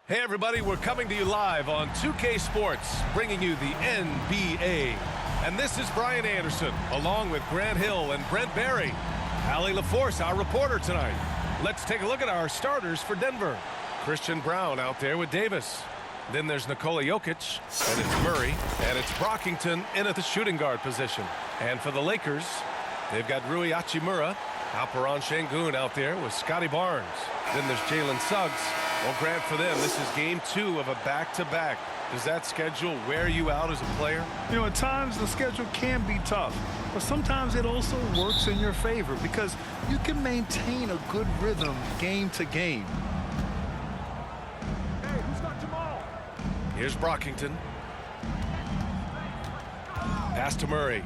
Hey everybody, we're coming to you live on 2K Sports, bringing you the NBA. And this is Brian Anderson, along with Grant Hill and Brent Barry. Allie LaForce, our reporter tonight. Let's take a look at our starters for Denver. Christian Braun out there with Davis. Then there's Nikola Jokic, and it's Murray, and it's Brockington in at the shooting guard position. And for the Lakers, they've got Rui Hachimura, Alperen Sengun out there with Scotty Barnes. Then there's Jalen Suggs. Well, Grant, for them, this is game 2 of a back-to-back. Does that schedule wear you out as a player? You know, at times the schedule can be tough, but sometimes it also works in your favor because you can maintain a good rhythm game to game. Hey, who's got Jamal? Here's Brockington. Pass to Murray.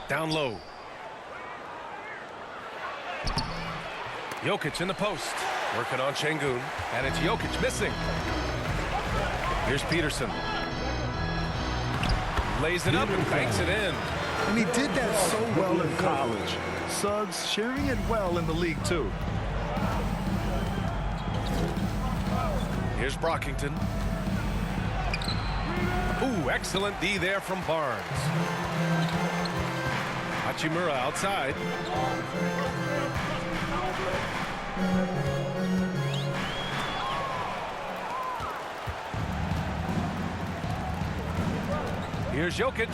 Down low. Jokic in the post, working on Sengun, and it's Jokic missing. Here's Peterson. Lays it up and banks it in. And he did that so well in college. Suggs sharing it well in the league, too. Here's Brockington. Ooh, excellent D there from Barnes. Hachimura outside. Here's Jokic.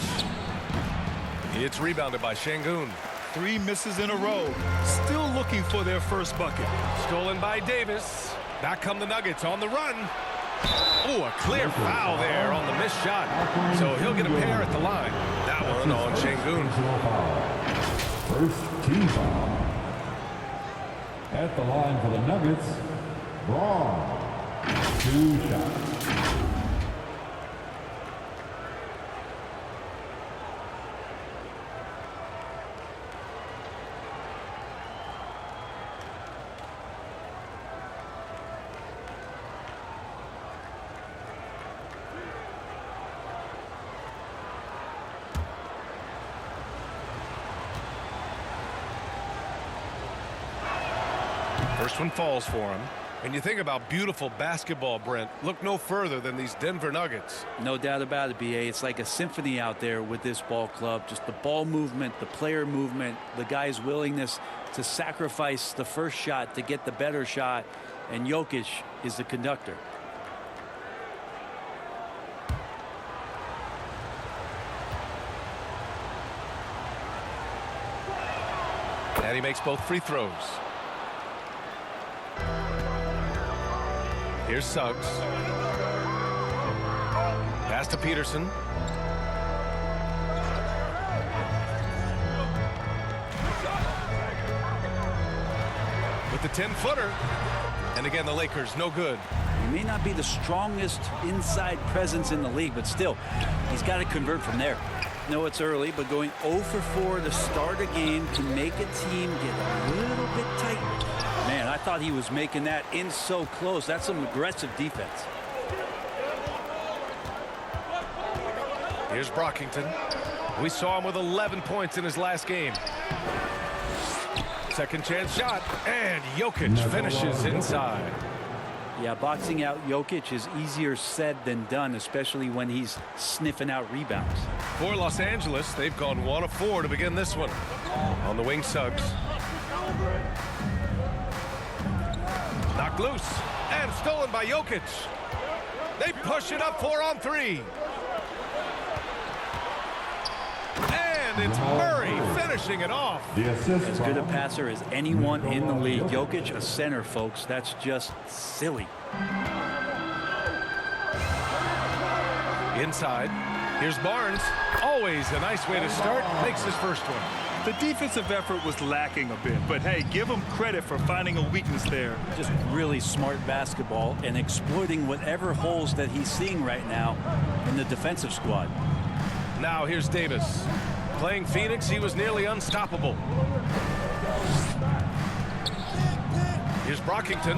It's rebounded by Sengun. 3 misses in a row. Still looking for their first bucket. Stolen by Davis. Back come the Nuggets on the run. Oh, a clear foul there on the missed shot. So he'll get a pair at the line. That one on Sengun. First team foul. At the line for the Nuggets, Braun. 2 shots. First one falls for him. And you think about beautiful basketball, Brent, look no further than these Denver Nuggets. No doubt about it, B.A. It's like a symphony out there with this ball club. Just the ball movement, the player movement, the guy's willingness to sacrifice the first shot to get the better shot. And Jokic is the conductor. And he makes both free throws. Here's Suggs. Pass to Peterson. With the 10-footer. And again, the Lakers, no good. He may not be the strongest inside presence in the league, but still, he's got to convert from there. No, it's early, but going 0 for 4 to start a game can make a team get a little bit tight. Man, I thought he was making that in so close. That's some aggressive defense. Here's Brockington. We saw him with 11 points in his last game. Second chance shot, and Jokic finishes inside. Yeah, boxing out Jokic is easier said than done, especially when he's sniffing out rebounds. For Los Angeles, they've gone 1 of 4 to begin this one. On the wing, Suggs. Knocked loose and stolen by Jokic. They push it up 4 on 3. And it's Murray finishing it off. As good a passer as anyone in the league. Jokic, a center, folks. That's just silly. Inside. Here's Barnes. Always a nice way to start. Makes his first one. The defensive effort was lacking a bit, but hey, give him credit for finding a weakness there. Just really smart basketball and exploiting whatever holes that he's seeing right now in the defensive squad. Now here's Davis. Playing Phoenix, he was nearly unstoppable. Here's Brockington.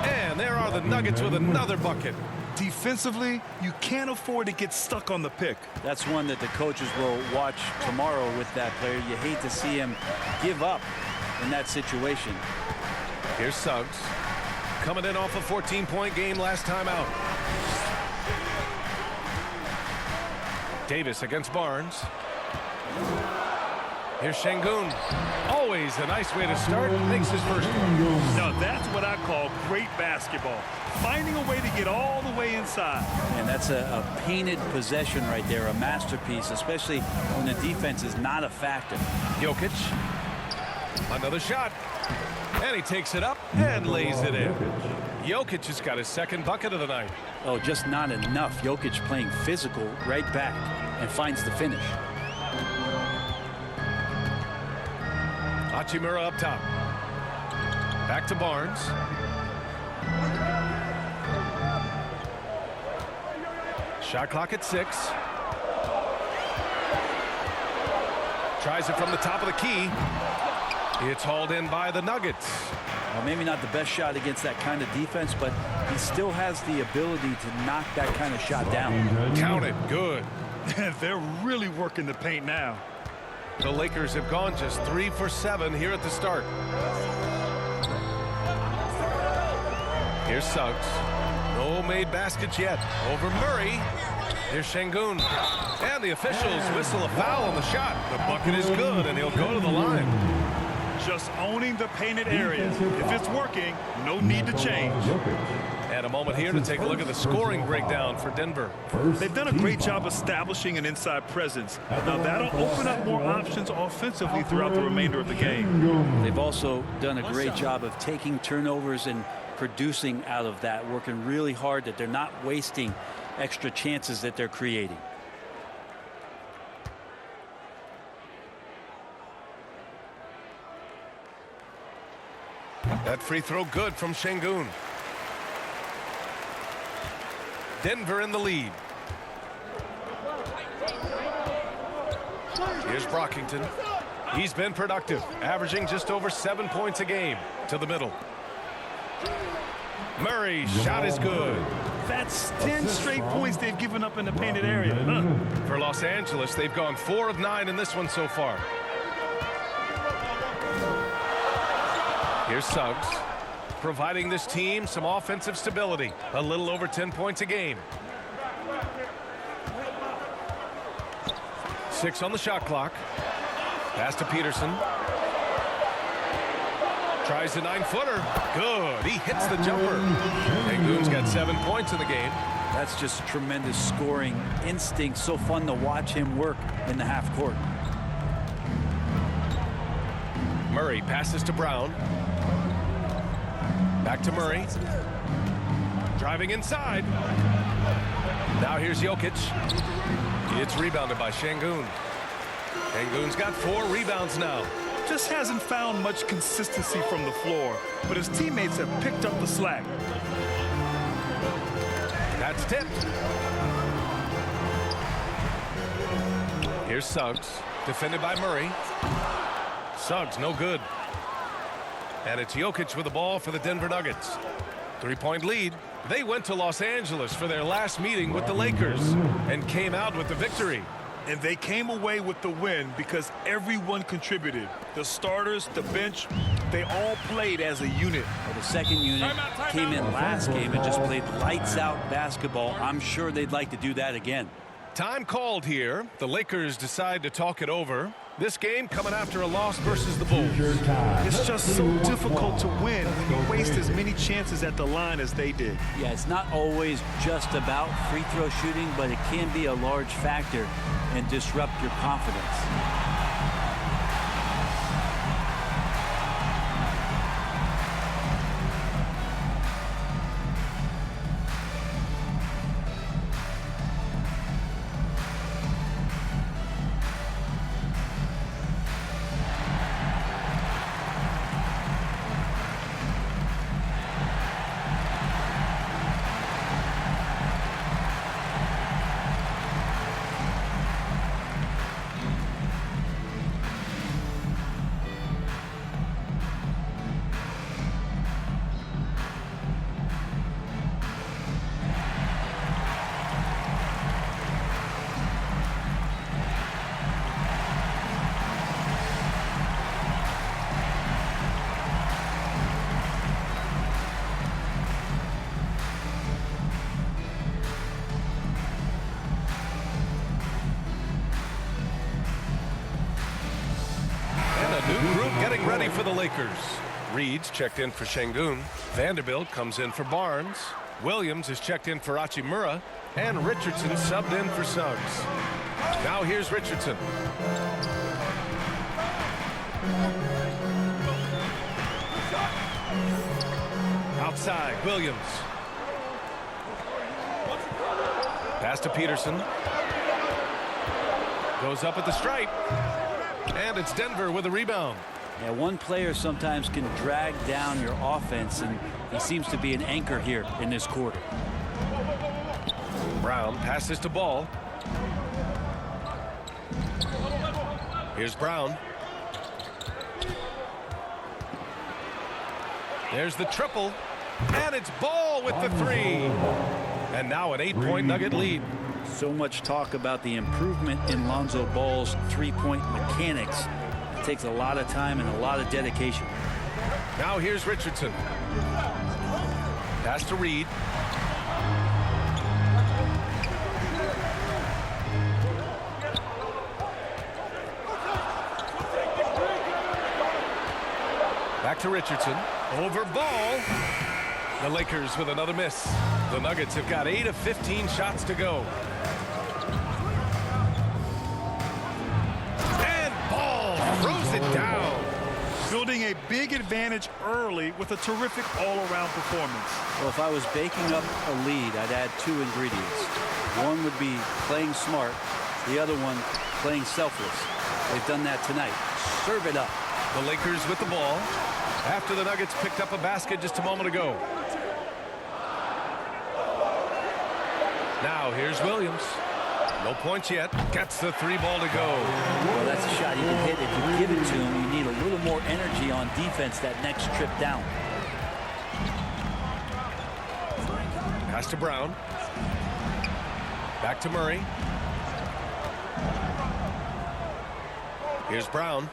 And there are the Nuggets with another bucket. Defensively, you can't afford to get stuck on the pick. That's one that the coaches will watch tomorrow with that player. You hate to see him give up in that situation. Here's Suggs. Coming in off a 14-point game last time out. Davis against Barnes. Here's Şengün. Always a nice way to start. Makes his first one. Now that's what I call great basketball. Finding a way to get all the way inside. And that's a painted possession right there, a masterpiece, especially when the defense is not a factor. Jokic. Another shot. And he takes it up and lays it in. Jokic has got his second bucket of the night. Oh, just not enough. Jokic playing physical right back and finds the finish. Hachimura up top. Back to Barnes. Shot clock at 6. Tries it from the top of the key. It's hauled in by the Nuggets. Well, maybe not the best shot against that kind of defense, but he still has the ability to knock that kind of shot down. Count it. Good. They're really working the paint now. The Lakers have gone just 3 for 7 here at the start. Here's Suggs. No made baskets yet. Over Murray. Here's Şengün. And the officials whistle a foul on the shot. The bucket is good, and he'll go to the line. Just owning the painted area. If it's working, no need to change. And a moment here to take a look at the scoring breakdown for Denver. They've done a great job establishing an inside presence. Now that'll open up more options offensively throughout the remainder of the game. They've also done a great job of taking turnovers and producing out of that, working really hard that they're not wasting extra chances that they're creating. That free throw good from Şengün. Denver in the lead. Here's Brockington. He's been productive, averaging just over 7 points a game. To the middle. Murray's shot is good. That's 10 straight points they've given up in the painted area. For Los Angeles, they've gone 4 of 9 in this one so far. Here's Suggs, providing this team some offensive stability. A little over 10 points a game. 6 on the shot clock. Pass to Peterson. Tries the 9-footer. Good. He hits the jumper. Şengün's got 7 points in the game. That's just tremendous scoring instinct. So fun to watch him work in the half court. Murray passes to Brown. Back to Murray. Driving inside. Now here's Jokic. It's rebounded by Şengün. Şengün's got 4 rebounds now. Just hasn't found much consistency from the floor, but his teammates have picked up the slack. That's tipped. Here's Suggs, defended by Murray. Suggs, no good. And it's Jokic with the ball for the Denver Nuggets. 3-point lead. They went to Los Angeles for their last meeting with the Lakers and came out with the victory. And they came away with the win because everyone contributed. The starters, the bench, they all played as a unit. Well, the second unit came in last game and just played lights out basketball. I'm sure they'd like to do that again. Time called here. The Lakers decide to talk it over. This game coming after a loss versus the Bulls. It's just so difficult to win when you waste as many chances at the line as they did. Yeah, it's not always just about free throw shooting, but it can be a large factor and disrupt your confidence. getting ready for the Lakers. Reed's checked in for Şengün. Vanderbilt comes in for Barnes. Williams is checked in for Hachimura. And Richardson subbed in for Suggs. Now here's Richardson. Outside, Williams. Pass to Peterson. Goes up at the stripe. And it's Denver with a rebound. Yeah, one player sometimes can drag down your offense, and he seems to be an anchor here in this quarter. Brown passes to Ball. Here's Brown. There's the triple. And it's Ball with the three. And now an 8-point Nugget lead. So much talk about the improvement in Lonzo Ball's three-point mechanics. It takes a lot of time and a lot of dedication. Now here's Richardson. Pass to Reed. Back to Richardson. Over Ball. The Lakers with another miss. The Nuggets have got 8 of 15 shots to go. And Ball throws it down. Building a big advantage early with a terrific all-around performance. Well, if I was baking up a lead, I'd add 2 ingredients. One would be playing smart. The other one, playing selfless. They've done that tonight. Serve it up. The Lakers with the ball after the Nuggets picked up a basket just a moment ago. Now here's Williams. No points yet. Gets the 3-ball to go. Well, that's a shot he can hit. If you give it to him, you need a little more energy on defense that next trip down. Pass to Brown. Back to Murray. Here's Brown.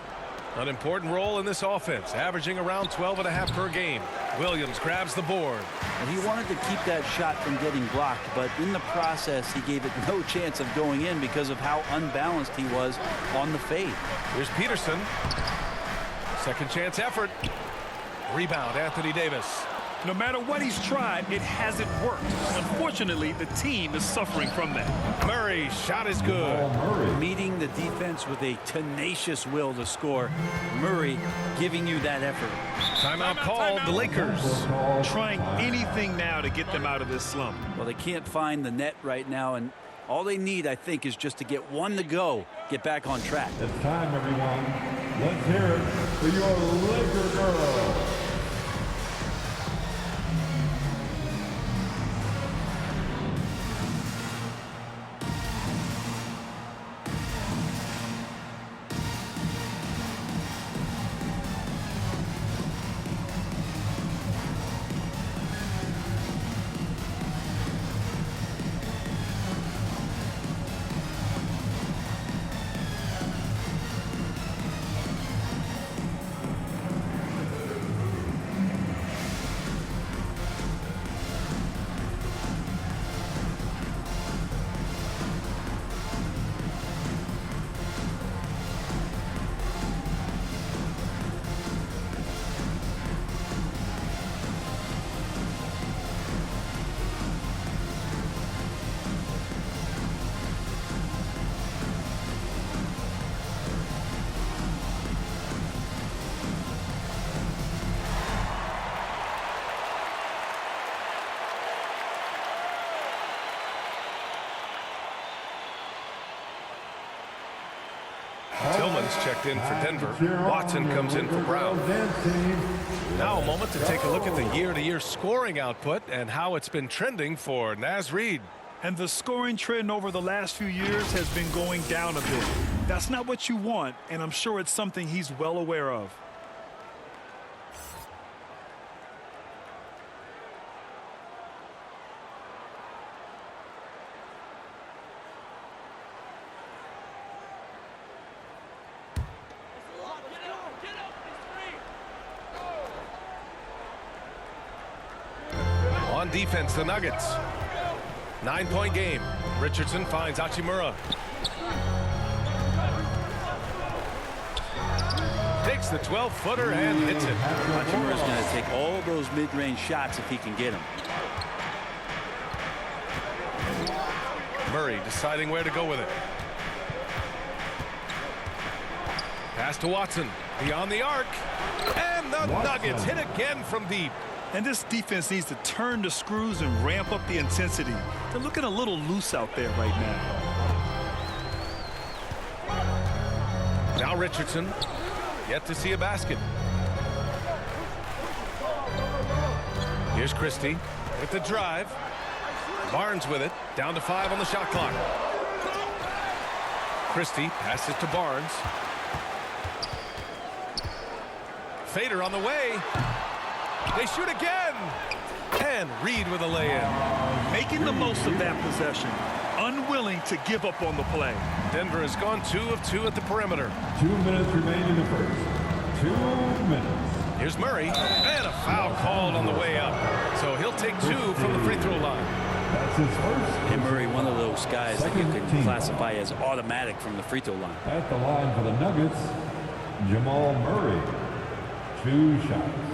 An important role in this offense, averaging around 12.5 per game. Williams grabs the board. And he wanted to keep that shot from getting blocked, but in the process, he gave it no chance of going in because of how unbalanced he was on the fade. Here's Peterson. Second chance effort. Rebound, Anthony Davis. No matter what he's tried, it hasn't worked. Unfortunately, the team is suffering from that. Murray, shot is good. Meeting the defense with a tenacious will to score. Murray giving you that effort. Timeout called. The Lakers trying anything now to get them out of this slump. Well, they can't find the net right now, and all they need, I think, is just to get one to go, get back on track. It's time, everyone. Let's hear it for your Laker girls. Tillman's checked in for Denver. Watson comes in for Brown. Now a moment to take a look at the year-to-year scoring output and how it's been trending for Naz Reid. And the scoring trend over the last few years has been going down a bit. That's not what you want, and I'm sure it's something he's well aware of. On defense, the Nuggets. 9-point game. Richardson finds Hachimura. Takes the 12-footer and hits it. Hachimura's going to take all those mid-range shots if he can get them. Murray deciding where to go with it. Pass to Watson. Beyond the arc. And the Nuggets hit again from deep. And this defense needs to turn the screws and ramp up the intensity. They're looking a little loose out there right now. Now Richardson. Yet to see a basket. Here's Christie with the drive. Barnes with it. Down to 5 on the shot clock. Christie passes to Barnes. Fader on the way. They shoot again. And Reed with a lay-in. Making the most of that possession. Unwilling to give up on the play. Denver has gone 2 of 2 at the perimeter. 2 minutes remain in the first. 2 minutes. Here's Murray. And a foul called on the way up. So he'll take 2 from the free throw line. That's his first. And Murray, one of those guys that you can classify as automatic from the free throw line. At the line for the Nuggets, Jamal Murray. 2 shots.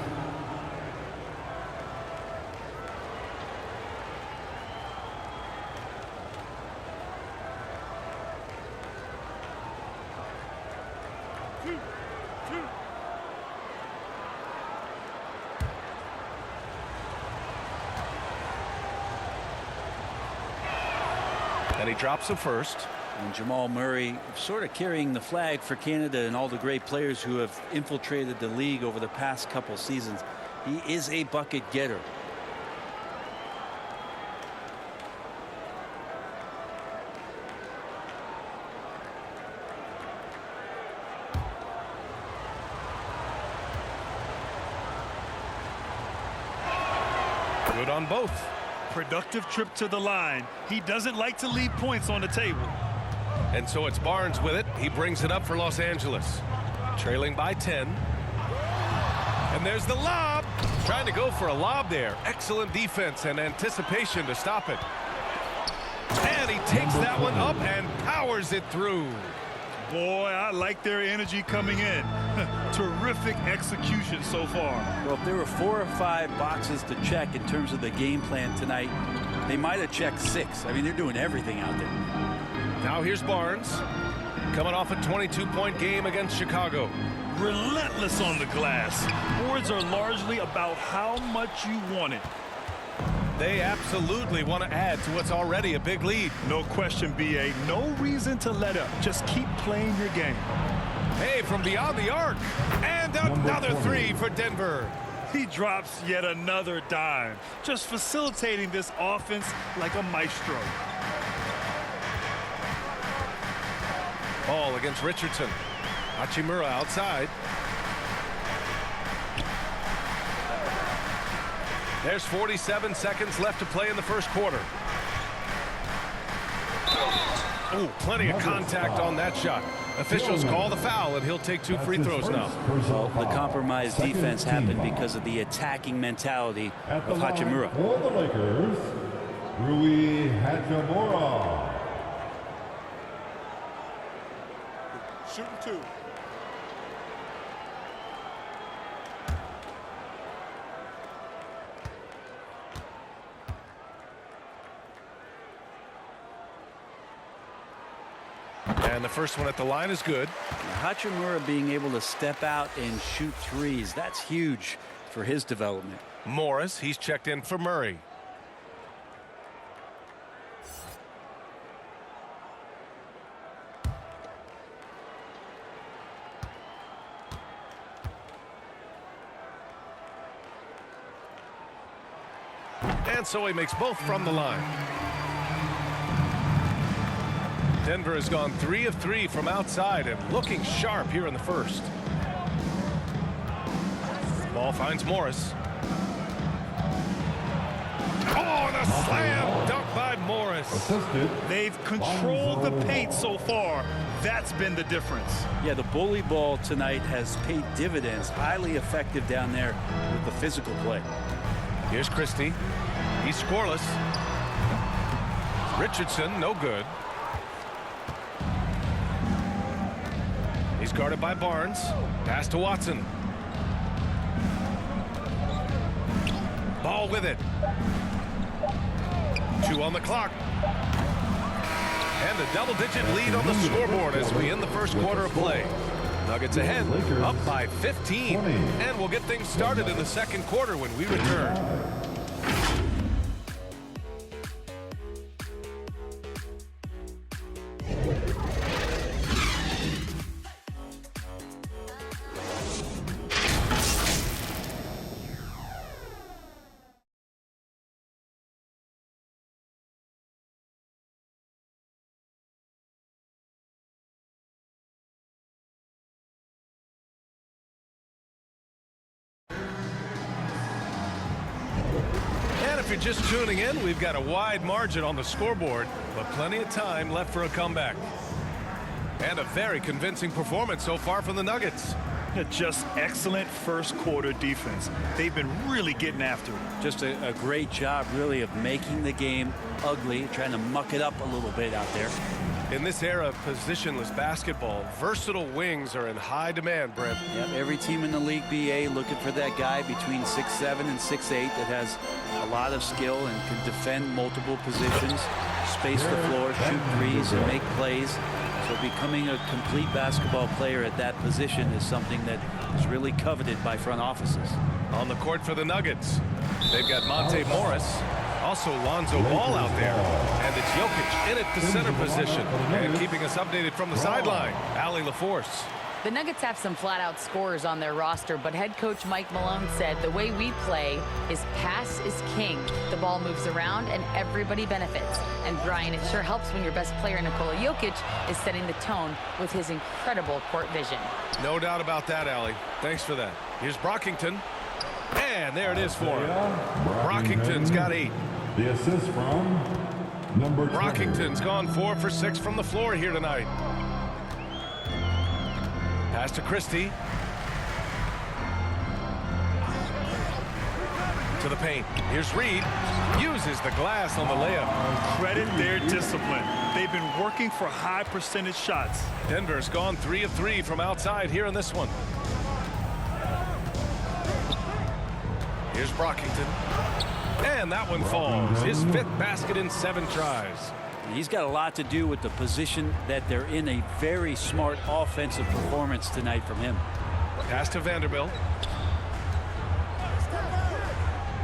And he drops the first. And Jamal Murray sort of carrying the flag for Canada and all the great players who have infiltrated the league over the past couple seasons. He is a bucket getter. Good on both. Productive trip to the line. He doesn't like to leave points on the table. And so it's Barnes with it. He brings it up for Los Angeles. Trailing by 10. And there's the lob. Trying to go for a lob there. Excellent defense and anticipation to stop it. And he takes that one up and powers it through. Boy, I like their energy coming in. Terrific execution so far. Well, if there were 4 or 5 boxes to check in terms of the game plan tonight, they might have checked 6. I mean, they're doing everything out there. Now here's Barnes. Coming off a 22-point game against Chicago. Relentless on the glass. Boards are largely about how much you want it. They absolutely want to add to what's already a big lead. No question, B.A. No reason to let up. Just keep playing your game. Hey, from beyond the arc. And another 3 for Denver. He drops yet another dime. Just facilitating this offense like a maestro. Ball against Richardson. Hachimura outside. There's 47 seconds left to play in the first quarter. Oh, plenty of contact on that shot. Officials call the foul, and he'll take 2 free throws now. Well, the compromised defense happened because of the attacking mentality of Hachimura. For the Lakers, Rui Hachimura. Shooting 2. And the first one at the line is good. Hachimura being able to step out and shoot 3s, that's huge for his development. Morris, he's checked in for Murray. And so he makes both from the line. Denver has gone 3 of 3 from outside and looking sharp here in the first. Ball finds Morris. Oh, and a slam dunk by Morris. Assisted. They've controlled the paint so far. That's been the difference. Yeah, the bully ball tonight has paid dividends. Highly effective down there with the physical play. Here's Christie. He's scoreless. Richardson, no good. He's guarded by Barnes. Pass to Watson. Ball with it. 2 on the clock. And a double-digit lead on the scoreboard as we end the first quarter of play. Nuggets ahead, up by 15. And we'll get things started in the second quarter when we return. If you're just tuning in, we've got a wide margin on the scoreboard, but plenty of time left for a comeback. And a very convincing performance so far from the Nuggets. Just excellent first quarter defense. They've been really getting after it. Just a great job, really, of making the game ugly, trying to muck it up a little bit out there. In this era of positionless basketball, versatile wings are in high demand, Brent. Yep, every team in the league, BA, looking for that guy between 6'7" and 6'8" that has a lot of skill and can defend multiple positions, space the floor, shoot threes, and make plays. So becoming a complete basketball player at that position is something that is really coveted by front offices. On the court for the Nuggets, they've got Monte Morris, also Lonzo Ball out there, and it's Jokic in at the center position. And keeping us updated from the sideline, Allie LaForce. The Nuggets have some flat-out scorers on their roster, but head coach Mike Malone said the way we play is pass is king. The ball moves around and everybody benefits. And Brian, it sure helps when your best player, Nikola Jokic, is setting the tone with his incredible court vision. No doubt about that, Allie. Thanks for that. Here's Brockington. And there it is for him. Brockington's got 8. The assist from number 20. Brockington's gone 4 for 6 from the floor here tonight. Pass to Christie. To the paint. Here's Reed. Uses the glass on the layup. Credit their discipline. They've been working for high percentage shots. Denver's gone 3 of 3 from outside here in this one. Here's Brockington. And that one falls. His 5th basket in 7 tries. He's got a lot to do with the position that they're in. A very smart offensive performance tonight from him. Pass to Vanderbilt.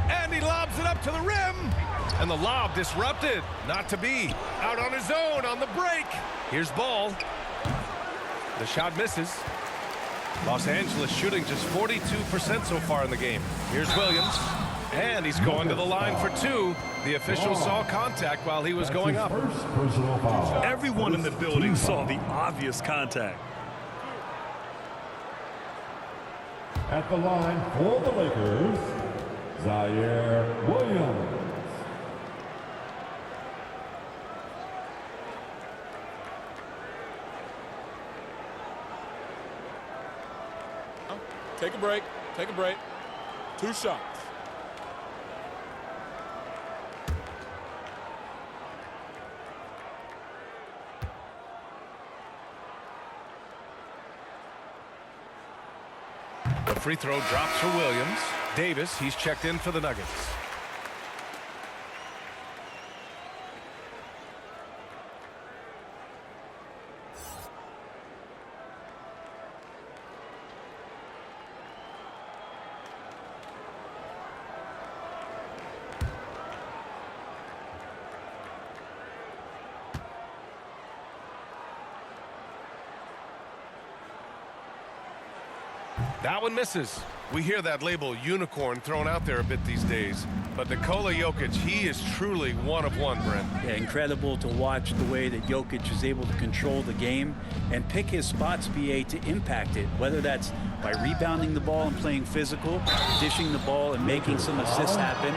And he lobs it up to the rim. And the lob disrupted. Not to be. Out on his own on the break. Here's Ball. The shot misses. Los Angeles shooting just 42% so far in the game. Here's Williams. And he's going to the line for 2. The official saw contact while he was going up. First personal foul. Everyone in the building saw the obvious contact. At the line for the Lakers, Zaire Williams. Take a break. Take a break. 2 shots. The free throw drops for Williams. Davis, he's checked in for the Nuggets. That one misses. We hear that label unicorn thrown out there a bit these days. But Nikola Jokic, he is truly one of one, Brent. Yeah, incredible to watch the way that Jokic is able to control the game and pick his spots, BA, to impact it, whether that's by rebounding the ball and playing physical, dishing the ball and making some assists happen,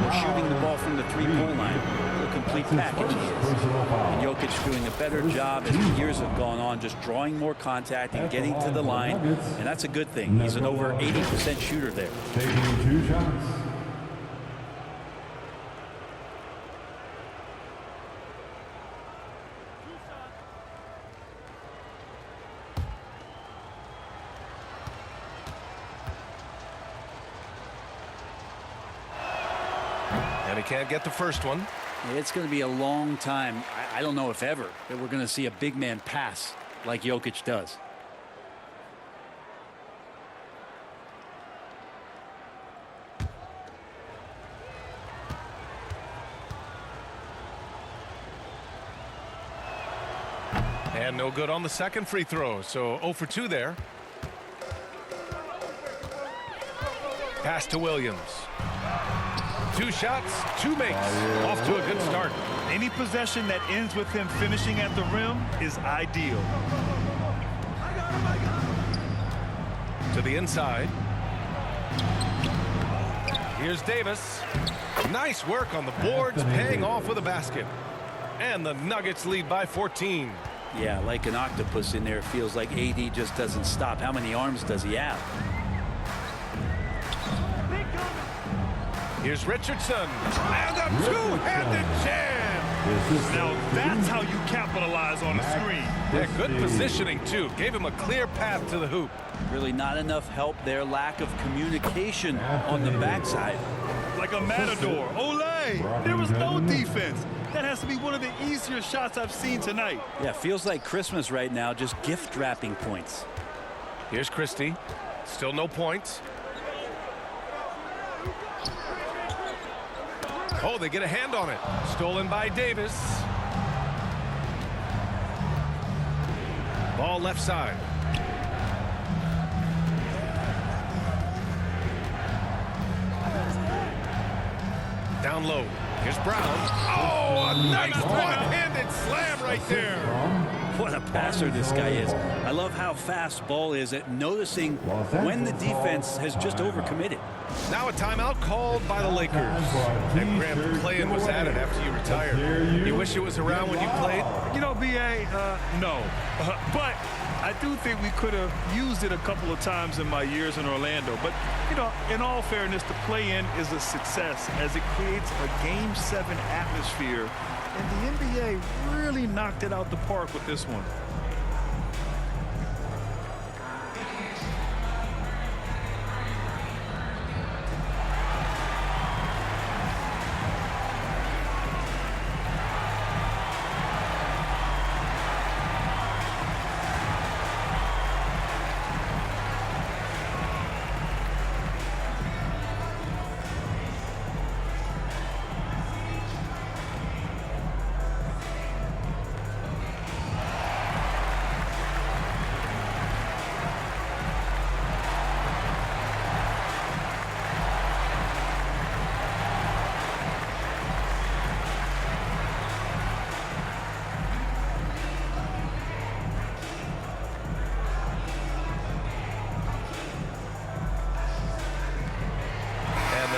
or shooting the ball from the three-point line. A complete package he is. And Jokic doing a better job as the years have gone on, just drawing more contact and getting to the line, and that's a good thing. He's an over 80% shooter there. Taking 2 shots. And he can't get the first one. It's going to be a long time. I don't know if ever that we're going to see a big man pass like Jokic does. And no good on the second free throw. So 0 for 2 there. Pass to Williams. 2 shots, 2 makes. Off to a good start. Any possession that ends with him finishing at the rim is ideal. To the inside. Here's Davis. Nice work on the boards, paying off with a basket. And the Nuggets lead by 14. Yeah, like an octopus in there. Feels like AD just doesn't stop. How many arms does he have? Here's Richardson. And a two-handed jam. Now that's how you capitalize on a screen. Yeah, good positioning, too. Gave him a clear path to the hoop. Really not enough help there. Lack of communication on the backside. Like a matador. Olay! There was no defense. That has to be one of the easier shots I've seen tonight. Yeah, feels like Christmas right now. Just gift wrapping points. Here's Christie. Still no points. Oh, they get a hand on it. Stolen by Davis. Ball left side. Down low. Here's Brown. Oh, a nice one-handed slam right there. What a passer this guy is. I love how fast Ball is at noticing when the defense has just overcommitted. Now a timeout called by the Lakers. And Graham, playing was added after you retired. You wish it was around when you played? You know, B.A., no. But I do think we could have used it a couple of times in my years in Orlando. But, you know, in all fairness, the play-in is a success as it creates a Game 7 atmosphere. And the NBA really knocked it out the park with this one.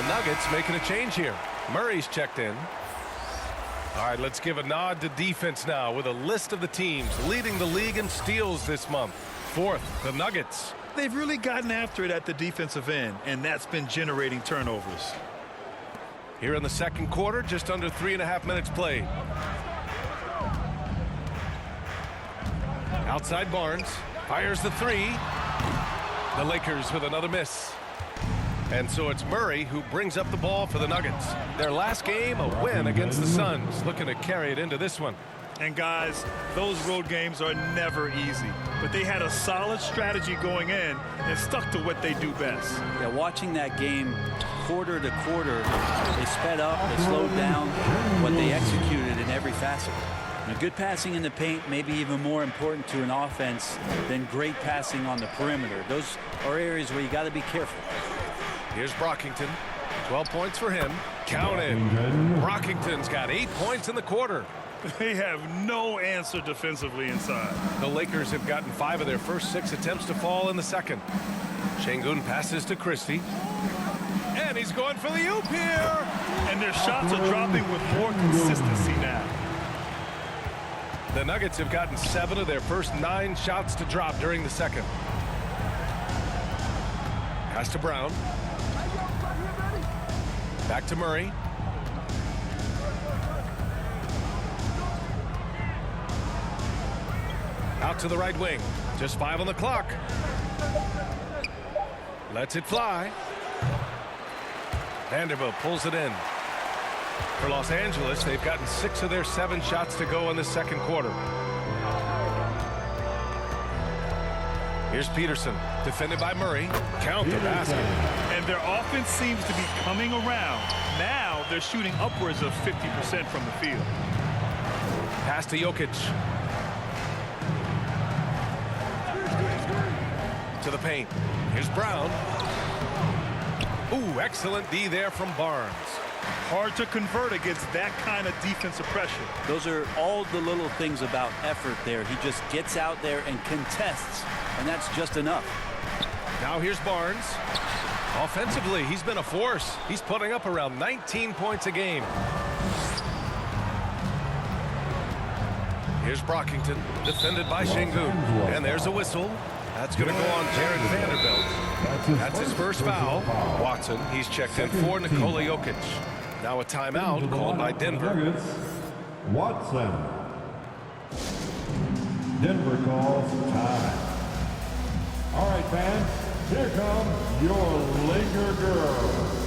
Nuggets making a change here. Murray's checked in. All right, let's give a nod to defense now with a list of the teams leading the league in steals this month. 4th, the Nuggets. They've really gotten after it at the defensive end, and that's been generating turnovers. Here in the second quarter, just under 3.5 minutes played. Outside Barnes fires the 3. The Lakers with another miss. And so it's Murray who brings up the ball for the Nuggets. Their last game, a win against the Suns, looking to carry it into this one. And guys, those road games are never easy, but they had a solid strategy going in and stuck to what they do best. Yeah, watching that game quarter to quarter, they sped up, they slowed down, but they executed in every facet. Now, good passing in the paint may be even more important to an offense than great passing on the perimeter. Those are areas where you got to be careful. Here's Brockington. 12 points for him. Counted. Brockington's got 8 points in the quarter. They have no answer defensively inside. The Lakers have gotten 5 of their first 6 attempts to fall in the second. Şengün passes to Christie. And he's going for the oop here. And their shots are dropping with more consistency now. The Nuggets have gotten 7 of their first 9 shots to drop during the second. Pass to Brown. Back to Murray. Out to the right wing. Just 5 on the clock. Lets it fly. Vanderbilt pulls it in. For Los Angeles, they've gotten 6 of their 7 shots to go in the second quarter. Here's Peterson, defended by Murray. Count the basket. And their offense seems to be coming around. Now they're shooting upwards of 50% from the field. Pass to Jokic. To the paint. Here's Brown. Ooh, excellent D there from Barnes. Hard to convert against that kind of defensive pressure. Those are all the little things about effort there. He just gets out there and contests, and that's just enough. Now here's Barnes. Offensively, he's been a force. He's putting up around 19 points a game. Here's Brockington, defended by Şengün. And there's a whistle. That's going to go on Jared Vanderbilt. That's his first foul. Watson, he's checked in for Nikola Jokic. Now a timeout called by Denver. Watson. Denver calls time. All right, fans, here comes your Laker girl.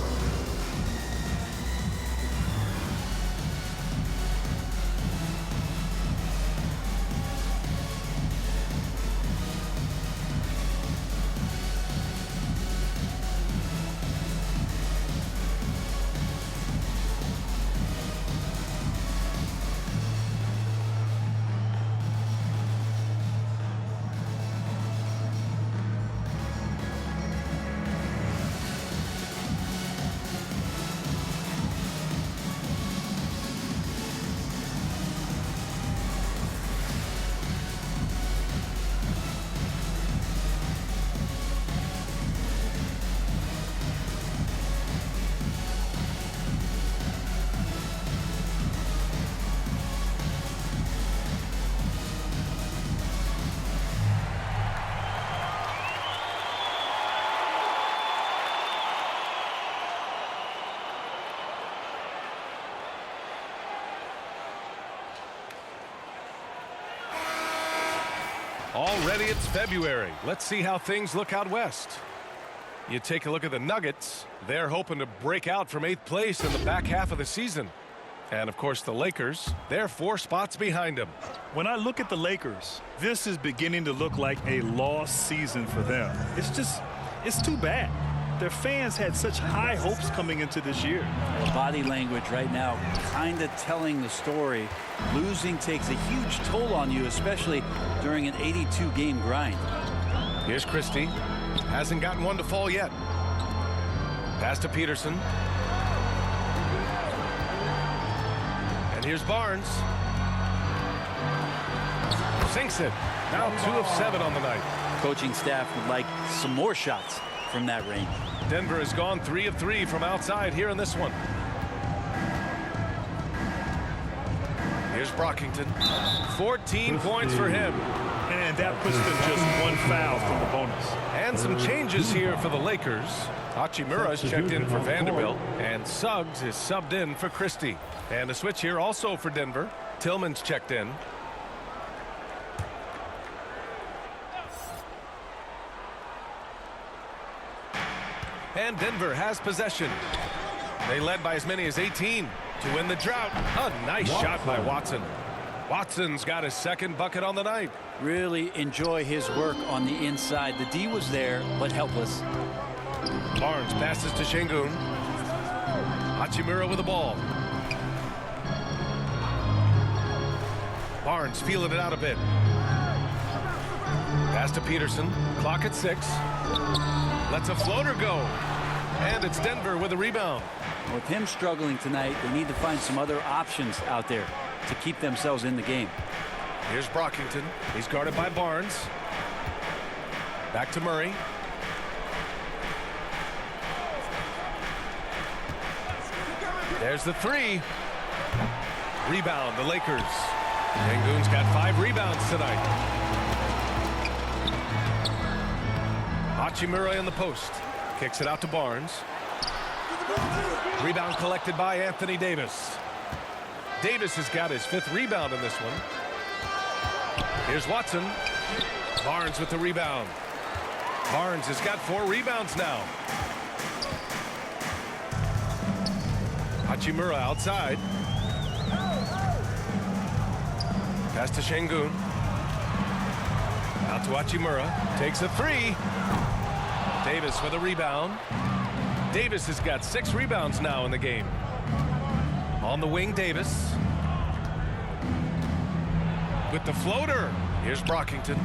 Already it's February. Let's see how things look out west. You take a look at the Nuggets. They're hoping to break out from 8th place in the back half of the season. And of course the Lakers, they're 4 spots behind them. When I look at the Lakers, this is beginning to look like a lost season for them. It's too bad. Their fans had such high hopes coming into this year. The body language right now kind of telling the story. Losing takes a huge toll on you, especially during an 82-game grind. Here's Christie. Hasn't gotten one to fall yet. Pass to Peterson. And here's Barnes. Sinks it. Now 2 of 7 on the night. Coaching staff would like some more shots from that range. Denver has gone 3 of 3 from outside here in this one. Here's Brockington. 14 points for him. And that puts them just 1 foul from the bonus. And some changes here for the Lakers. Hachimura's checked in for Vanderbilt. And Suggs is subbed in for Christie. And a switch here also for Denver. Tillman's checked in. And Denver has possession. They led by as many as 18 to win the drought. A nice shot by Watson. Watson's got his second bucket on the night. Really enjoy his work on the inside. The D was there, but helpless. Barnes passes to Şengün. Hachimura with the ball. Barnes feeling it out a bit. Pass to Peterson. Clock at 6. Lets a floater go. And it's Denver with a rebound. With him struggling tonight, they need to find some other options out there to keep themselves in the game. Here's Brockington. He's guarded by Barnes. Back to Murray. There's the 3. Rebound, the Lakers. Şengün's got 5 rebounds tonight. Hachimura in the post. Kicks it out to Barnes. Rebound collected by Anthony Davis. Davis has got his 5th rebound in this one. Here's Watson. Barnes with the rebound. Barnes has got 4 rebounds now. Hachimura outside. Pass to Şengün. Out to Hachimura. Takes a three. Davis with a rebound. Davis has got 6 rebounds now in the game. On the wing, Davis. With the floater. Here's Brockington.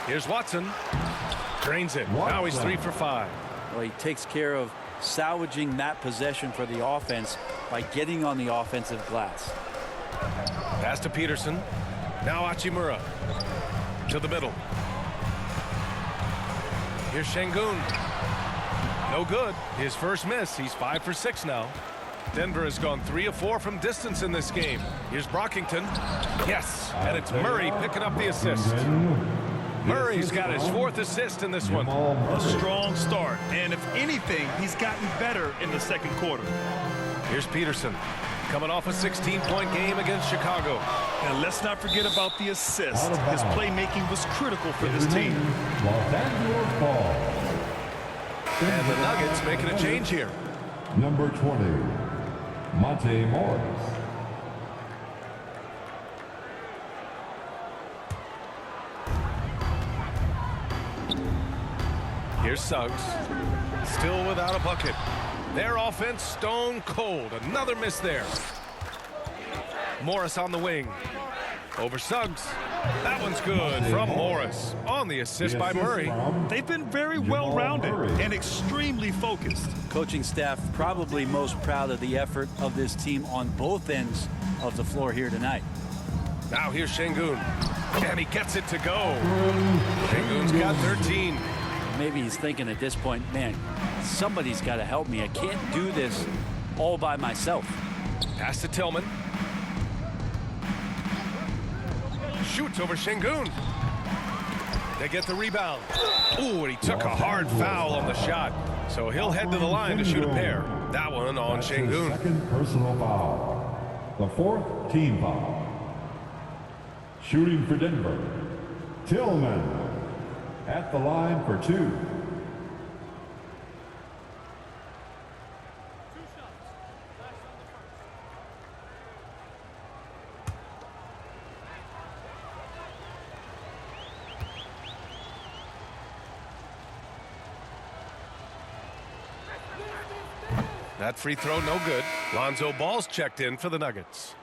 Here's Watson. Drains it. Now he's 3 for 5. Well, he takes care of salvaging that possession for the offense by getting on the offensive glass. Pass to Peterson. Now Hachimura. To the middle. Here's Şengün. No good. His first miss. He's 5 for 6 now. Denver has gone 3 of 4 from distance in this game. Here's Brockington. Yes, and it's Murray picking up the assist. Murray's got his 4th assist in this one. A strong start, and if anything, he's gotten better in the second quarter. Here's Peterson, coming off a 16-point game against Chicago. And let's not forget about the assist. His playmaking was critical for this team. Los Angeles ball. And the Nuggets making a change here. Number 20, Monte Morris. Here's Suggs, still without a bucket. Their offense stone cold. Another miss there. Morris on the wing. Over Suggs. That one's good from Morris. On the assist by Murray. They've been very well-rounded and extremely focused. Coaching staff probably most proud of the effort of this team on both ends of the floor here tonight. Now here's Şengün. And he gets it to go. Şengün's got 13. Maybe he's thinking at this point, man, somebody's got to help me. I can't do this all by myself. Pass to Tillman. Shoots over Şengün. They get the rebound. Ooh, and he took a hard foul on the shot. So he'll head to the line to shoot a pair. That one on That's his Şengün. second personal foul. The 4th team foul. Shooting for Denver, Tillman. At the line for 2. That free throw no good. Lonzo Ball's checked in for the Nuggets.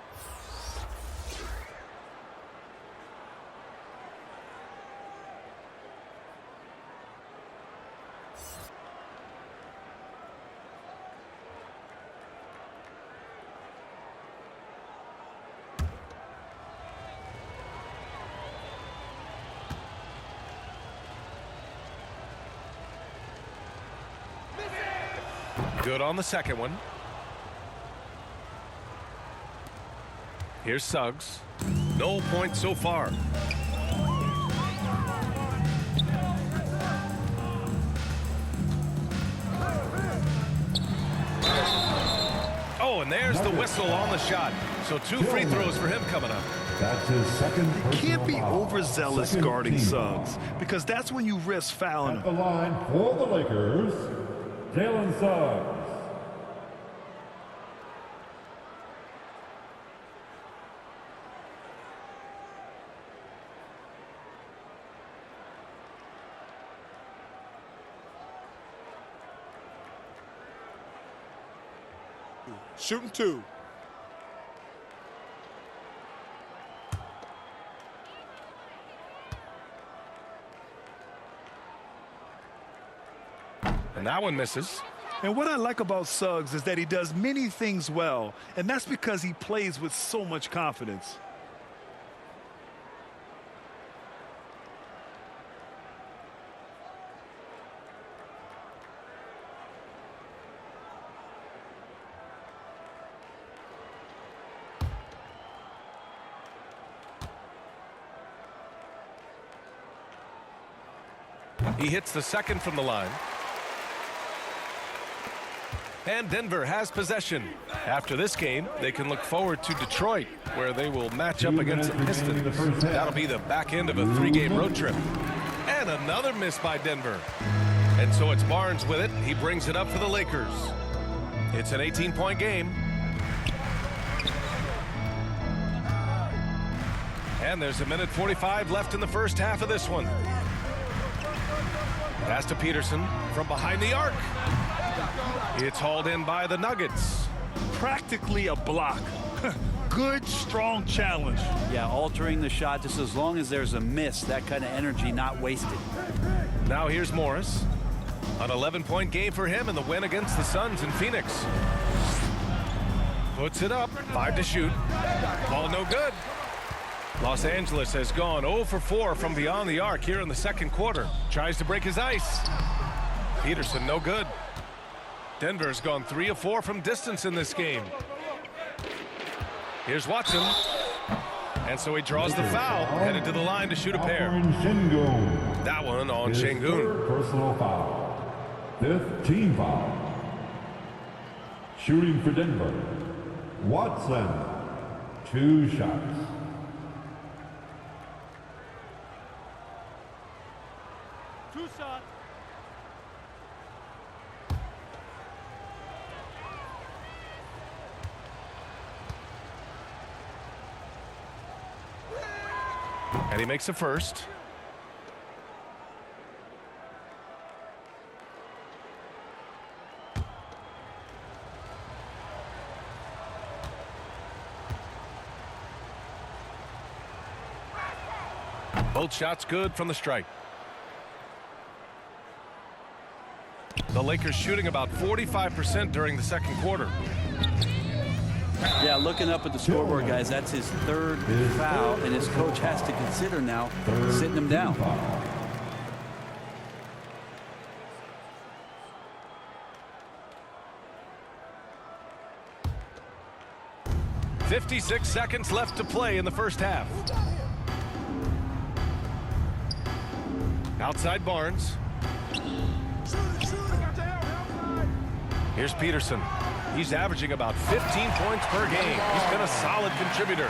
Good on the second one. Here's Suggs. No points so far. Oh, and there's the whistle on the shot. So 2 free throws for him coming up. That's his second personal Can't be foul. overzealous Second guarding team Suggs, foul. because that's when you risk fouling At him. the line for the Lakers, Jalen Suggs. Shooting 2. And that one misses. And what I like about Suggs is that he does many things well, and that's because he plays with so much confidence. He hits the second from the line. And Denver has possession. After this game, they can look forward to Detroit, where they will match up against the Pistons. That'll be the back end of a 3-game road trip. And another miss by Denver. And so it's Barnes with it. He brings it up for the Lakers. It's an 18-point game. And there's 1:45 left in the first half of this one. Pass to Peterson from behind the arc. It's hauled in by the Nuggets. Practically a block. Good, strong challenge. Yeah, altering the shot just as long as there's a miss. That kind of energy not wasted. Now here's Morris. An 11-point game for him in the win against the Suns in Phoenix. Puts it up. 5 to shoot. Ball no good. Los Angeles has gone 0 for 4 from beyond the arc here in the second quarter. Tries to break his ice. Peterson no good. Denver's gone 3 of 4 from distance in this game. Here's Watson. And so he draws the foul, headed to the line to shoot a pair. That one on Şengün. Personal foul. 5th team foul. Shooting for Denver. Watson. 2 shots. And he makes a first. Both shots good from the strike. The Lakers shooting about 45% during the second quarter. Yeah, looking up at the scoreboard, guys, that's his 3rd foul, and his coach has to consider now sitting him down. 56 seconds left to play in the first half. Outside Barnes. Here's Peterson. He's averaging about 15 points per game. He's been a solid contributor.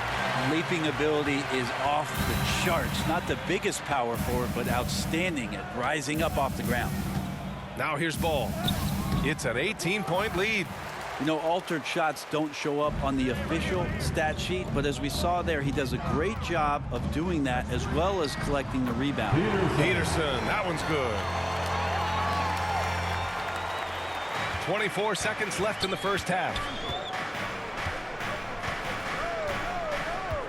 Leaping ability is off the charts. Not the biggest power forward, but outstanding at rising up off the ground. Now here's Ball. It's an 18-point lead. You know, altered shots don't show up on the official stat sheet, but as we saw there, he does a great job of doing that as well as collecting the rebound. Peterson, that one's good. 24 seconds left in the first half.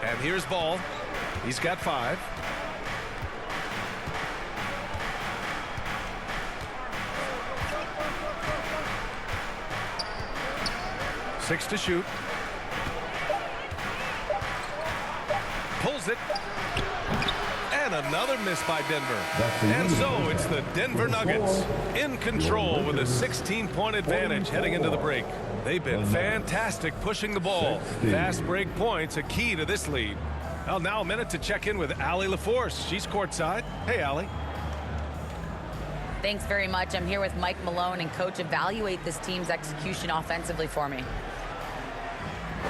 And here's Ball. He's got 5. Six to shoot. Pulls it. And another miss by Denver. And so it's the Denver Nuggets in control with a 16-point advantage heading into the break. They've been fantastic pushing the ball. Fast break points a key to this lead. Well, now a minute to check in with Allie LaForce. She's courtside. Hey, Allie. Thanks very much. I'm here with Mike Malone, and Coach, evaluate this team's execution offensively for me.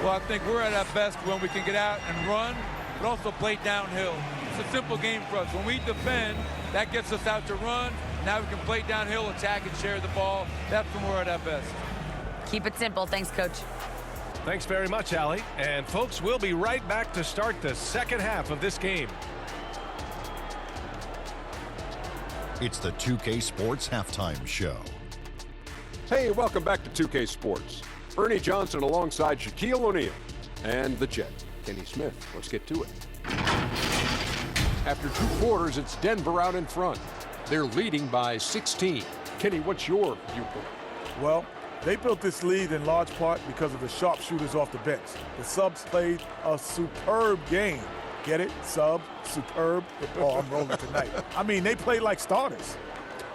Well, I think we're at our best when we can get out and run, but also play downhill. It's a simple game for us. When we defend, that gets us out to run. Now we can play downhill, attack, and share the ball. That's when we're at our best. Keep it simple. Thanks, Coach. Thanks very much, Allie. And folks, we'll be right back to start the second half of this game. It's the 2K Sports Halftime Show. Hey, welcome back to 2K Sports. Ernie Johnson alongside Shaquille O'Neal and the Jet, Kenny Smith. Let's get to it. After 2 quarters, it's Denver out in front. They're leading by 16. Kenny, what's your viewpoint? Well, they built this lead in large part because of the sharpshooters off the bench. The subs played a superb game. Get it? Sub, superb. Oh, I'm rolling tonight. I mean, they played like starters.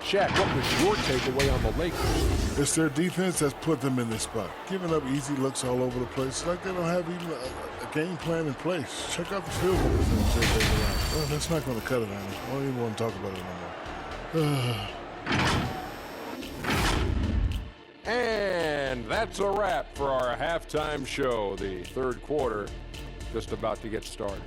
Shaq, what was your takeaway on the Lakers? It's their defense that's put them in this spot. Giving up easy looks all over the place. Like they don't have even a game plan in place. Check out the field goal percentage. Well, that's not going to cut it, Andy. I don't even want to talk about it no more. And And that's a wrap for our halftime show. The third quarter just about to get started.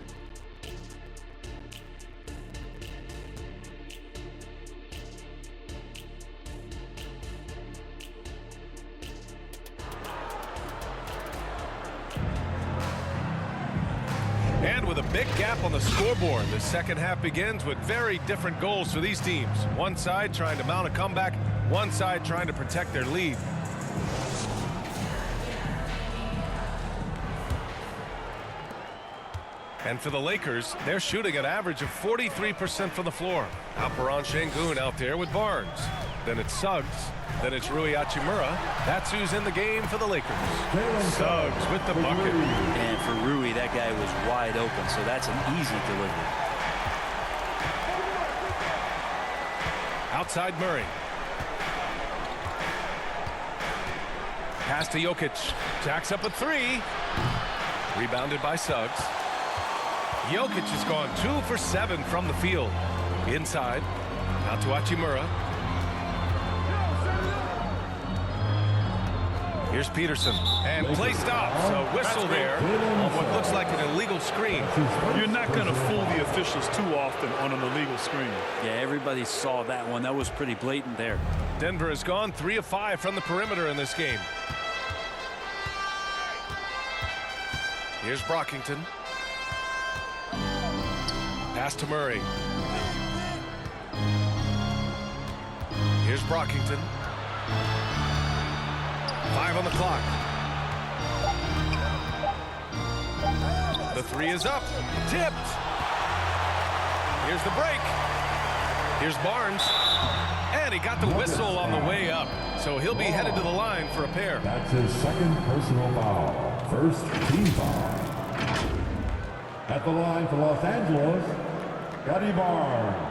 And with a big gap on the scoreboard, the second half begins with very different goals for these teams. One side trying to mount a comeback, one side trying to protect their lead. And for the Lakers, they're shooting an average of 43% from the floor. Alperen Sengun out there with Barnes. Then it's Suggs. Then it's Rui Hachimura. That's who's in the game for the Lakers. Suggs with the bucket. And for Rui, that guy was wide open, so that's an easy delivery. Outside Murray. Pass to Jokic. Jacks up a three. Rebounded by Suggs. Jokic has gone 2 for 7 from the field. Inside. Out to Hachimura. Here's Peterson. And play stops. A whistle there on what looks like an illegal screen. You're not going to fool the officials too often on an illegal screen. Yeah, everybody saw that one. That was pretty blatant there. Denver has gone 3 of 5 from the perimeter in this game. Here's Brockington. Pass to Murray. Here's Brockington. 5 on the clock. The three is up. Tipped. Here's the break. Here's Barnes. And he got the whistle on the way up. So he'll be headed to the line for a pair. That's his second personal foul. First team foul. At the line for Los Angeles, Scotty Barnes.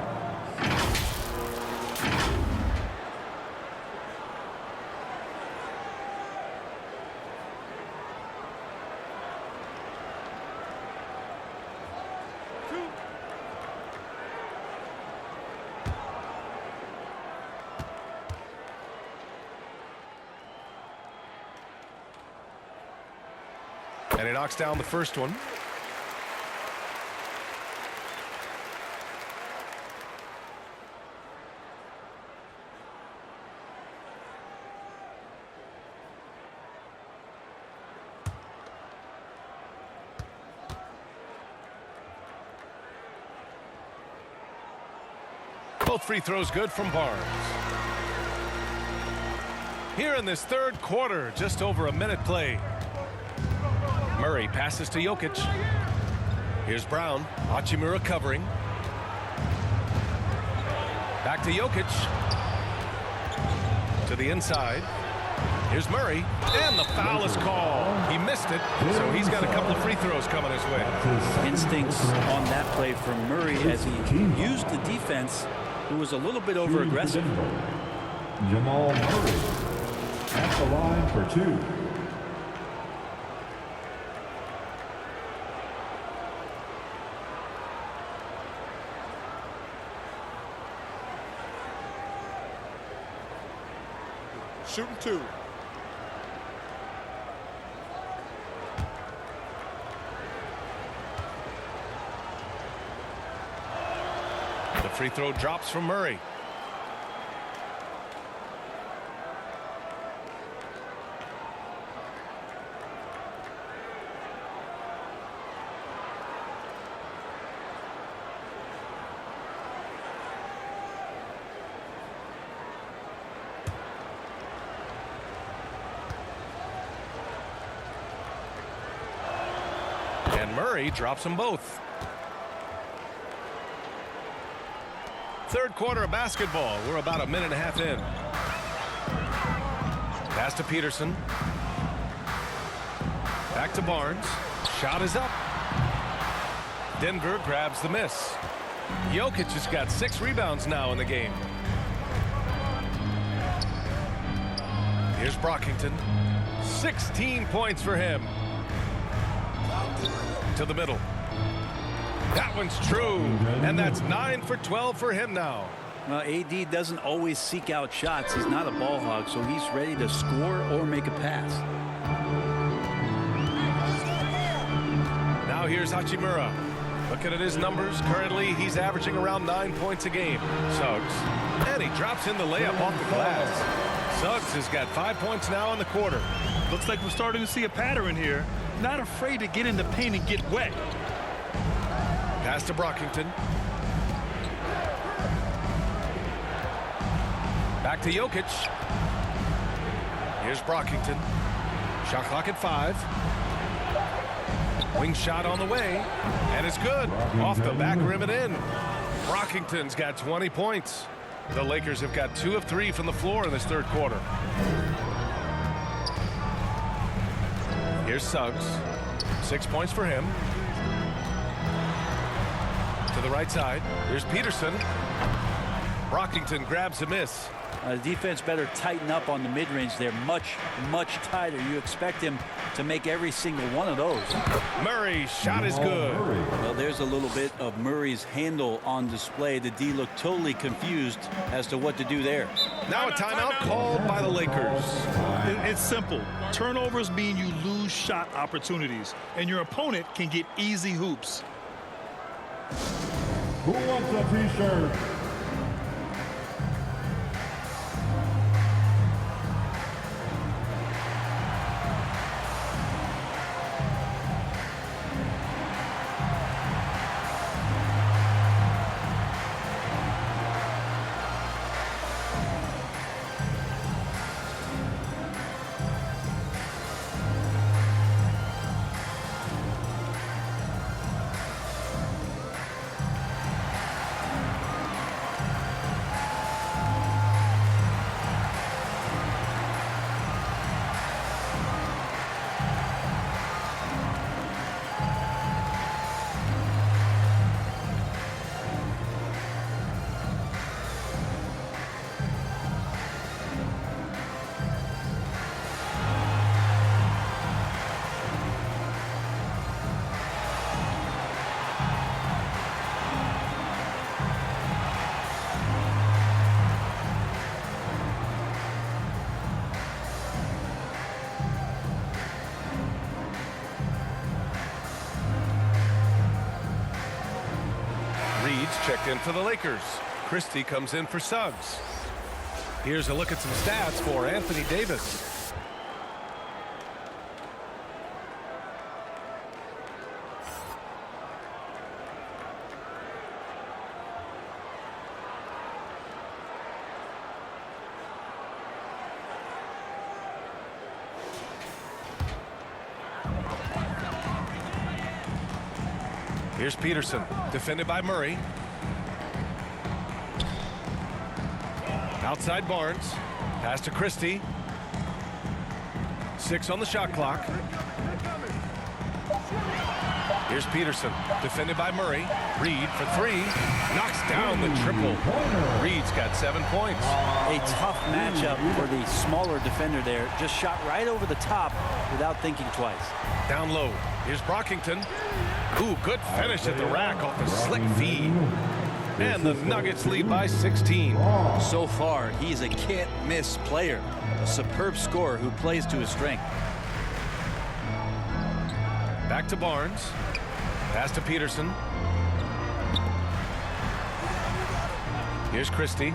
And he knocks down the first one. Both free throws good from Barnes. Here in this third quarter, just over a minute played. Murray passes to Jokic. Here's Brown. Hachimura covering. Back to Jokic. To the inside. Here's Murray. And the foul is called. He missed it, so he's got a couple of free throws coming his way. Instincts on that play from Murray as he used the defense, who was a little bit over-aggressive. Jamal Murray at the line for 2. Shooting 2. The free throw drops from Murray. And Murray drops them both. Third quarter of basketball. We're about a minute and a half in. Pass to Peterson. Back to Barnes. Shot is up. Denver grabs the miss. Jokic has got 6 rebounds now in the game. Here's Brockington. 16 points for him. To the middle. That one's true. And that's 9 for 12 for him now. Well, AD doesn't always seek out shots. He's not a ball hog, so he's ready to score or make a pass. Now here's Hachimura. Looking at his numbers, currently he's averaging around 9 points a game. Suggs, and he drops in the layup off the glass. Suggs has got 5 points now in the quarter. Looks like we're starting to see a pattern here. Not afraid to get in the paint and get wet. Pass to Brockington. Back to Jokic. Here's Brockington. Shot clock at 5. Wing shot on the way, and it's good. Off the back rim and in. Brockington's got 20 points. The Lakers have got 2 of 3 from the floor in this third quarter. Here's Suggs. 6 points for him. To the right side. Here's Peterson. Brockington grabs a miss. Defense better tighten up on the mid-range there. Much tighter. You expect him to make every single one of those. Murray's shot is good. Well, there's a little bit of Murray's handle on display. The D looked totally confused as to what to do there. Now a timeout called by the Lakers. It's simple. Turnovers mean you lose shot opportunities, and your opponent can get easy hoops. Who wants a t-shirt? Checked in for the Lakers. Christie comes in for Suggs. Here's a look at some stats for Anthony Davis. Here's Peterson, defended by Murray. Outside Barnes. Pass to Christie. 6 on the shot clock. Here's Peterson, defended by Murray. Reed for 3. Knocks down the triple. Reed's got 7 points. A tough matchup for the smaller defender there. Just shot right over the top without thinking twice. Down low. Here's Brockington. Ooh, good finish at the rack off the slick feed. And the Nuggets lead by 16. So far, he's a can't-miss player. A superb scorer who plays to his strength. Back to Barnes. Pass to Peterson. Here's Christie.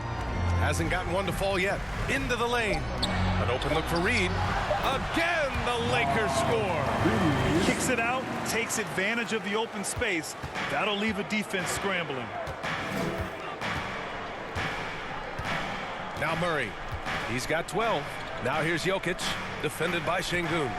Hasn't gotten one to fall yet. Into the lane. An open look for Reed. Again, the Lakers score. Kicks it out, takes advantage of the open space. That'll leave a defense scrambling. Now Murray. He's got 12. Now here's Jokic, defended by Şengün.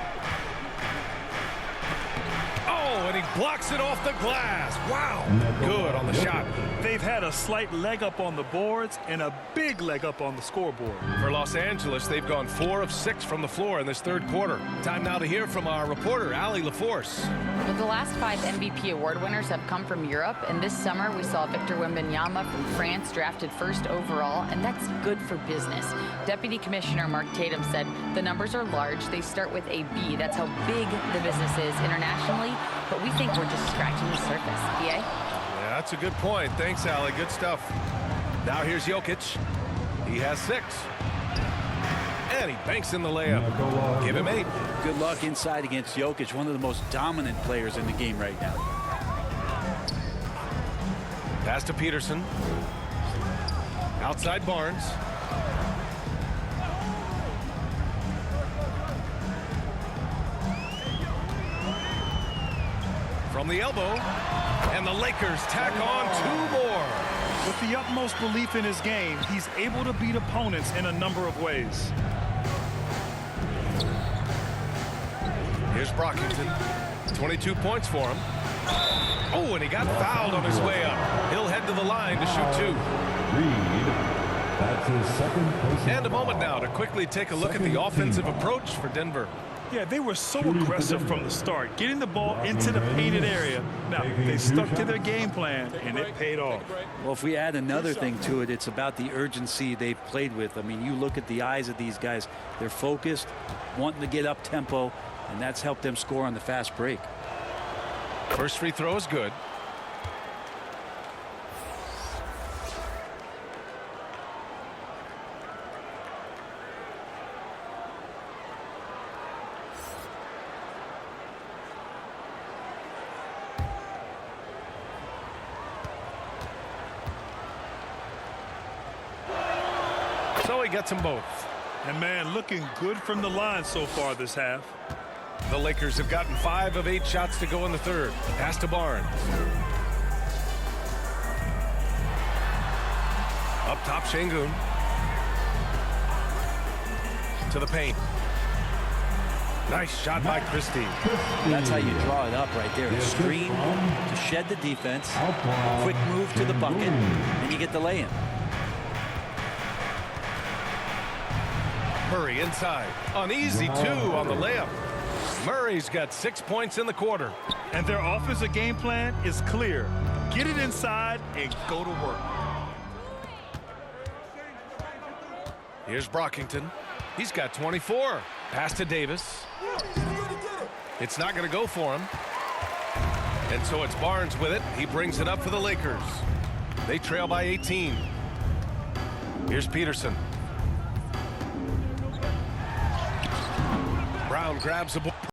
Oh, and he blocks it off the glass. Wow. Good on the shot. They've had a slight leg up on the boards and a big leg up on the scoreboard. For Los Angeles, they've gone 4 of 6 from the floor in this third quarter. Time now to hear from our reporter, Allie LaForce. Well, the last 5 MVP award winners have come from Europe, and this summer we saw Victor Wembanyama from France drafted 1st overall, and that's good for business. Deputy Commissioner Mark Tatum said the numbers are large. They start with a B. That's how big the business is internationally, but we think we're just scratching the surface. PA? Yeah, that's a good point. Thanks, Allie. Good stuff. Now here's Jokic. He has 6. And he banks in the layup. Give him 8. Good luck inside against Jokic, one of the most dominant players in the game right now. Pass to Peterson. Outside Barnes. From the elbow. And the Lakers tack on 2 more. With the utmost belief in his game, he's able to beat opponents in a number of ways. Here's Brockington. 22 points for him. Oh, and he got fouled on his way up. He'll head to the line to shoot 2. That's his second personal And a moment now to quickly take a look at the offensive approach for Denver. Yeah, they were so aggressive from the start, getting the ball into the painted area. Now, they stuck to their game plan, and it paid off. Well, if we add another thing to it, it's about the urgency they've played with. I mean, you look at the eyes of these guys. They're focused, wanting to get up tempo, and that's helped them score on the fast break. First free throw is good. So he gets them both. And, man, looking good from the line so far this half. The Lakers have gotten 5 of 8 shots to go in the third. Pass to Barnes. Up top, Şengün. To the paint. Nice shot by Christie. That's how you draw it up right there. A screen to shed the defense. Quick move to the bucket. And you get the lay-in. Murray inside. An easy 2 on the layup. Murray's got 6 points in the quarter. And their offensive game plan is clear. Get it inside and go to work. Here's Brockington. He's got 24. Pass to Davis. It's not going to go for him. And so it's Barnes with it. He brings it up for the Lakers. They trail by 18. Here's Peterson. Brown grabs the ball.